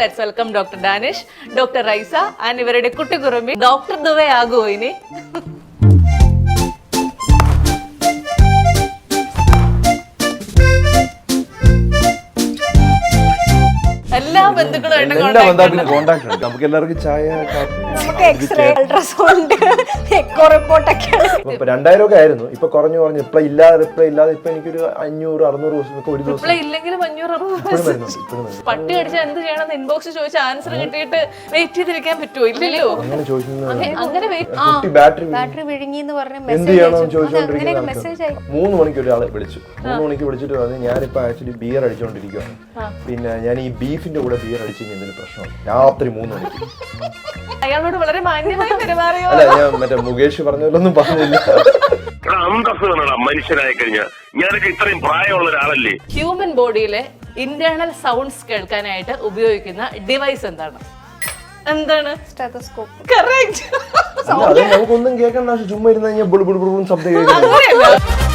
Let's welcome doctor Danish, doctor rhiza and ഇവരുടെ കുട്ടിക്കുറുമ്പി doctor Dubai ആകുമോ ഇനി? എല്ലാ ബന്ധുക്കളും കോണ്ടാക്ട് ഉണ്ട്. നമുക്ക് എല്ലാവർക്കും ചായ, കാപ്പി, നമുക്ക് എക്സ്റേ, അൾട്രാസൗണ്ട്, എക്കോ റിപ്പോർട്ടൊക്കെ. 2000 ഒക്കെ ആയിരുന്നു. ഇപ്പൊ കുറഞ്ഞു റിപ്ലൈ ഇല്ലാതെ ഇപ്പൊ എനിക്കൊരു 500-600 ദിവസം ഒരു ദിവസം ഇല്ലെങ്കിലും 500-600 പട്ടി കടിച്ചാൽ എന്ത് ചെയ്യണം ഇൻബോക്സ് ചോദിച്ച ആൻസർ കിട്ടിയിട്ട് വെയിറ്റ് ചെയ്തിരിക്കാൻ പറ്റുമോ? ഇല്ലല്ലോ. അങ്ങനെ ബാറ്ററി വിഴുങ്ങി എന്ന് പറഞ്ഞ എന്ത് ചെയ്യണമെന്ന് ചോദിച്ചോണ്ടിരിക്കുന്ന മെസ്സേജ് ആയി. 3 മണിക്ക് ഒരാളെ വിളിച്ചു. 3 മണിക്ക് വിളിച്ചിട്ട് പറഞ്ഞു ഞാനിപ്പോ ആക്ച്വലി ബിയർ അടിച്ചോണ്ടിരിക്കുകയാണ്. പിന്നെ ഞാൻ ഈ ബീഫിന്റെ കൂടെ ബിയർ അടിച്ചു കഴിഞ്ഞാൽ പ്രശ്നമാണ്. രാത്രി 3 മണിക്ക്. അയാളോട് വളരെ മാന്യമായി പെരുമാറിയോ? അല്ല, ഞാൻ മറ്റേ മുകേഷ് പറഞ്ഞൊന്നും പറഞ്ഞില്ല. മനുഷ്യനായി കഴിഞ്ഞാൽ ഞാനൊക്കെ ഇത്രയും പ്രായമുള്ള ഒരാളല്ലേ. ഹ്യൂമൻ ബോഡിയിലെ ഇന്റേണൽ സൗണ്ട്സ് കേൾക്കാനായിട്ട് ഉപയോഗിക്കുന്ന ഡിവൈസ് എന്താണ്? സ്റ്റെതസ്കോപ്പ്. കറക്റ്റ്. നമുക്കൊന്നും കേൾക്കണ്ട, ചുമ്മാ ഇരുന്ന് കഴിഞ്ഞാൽ ശബ്ദം കേൾക്കണം.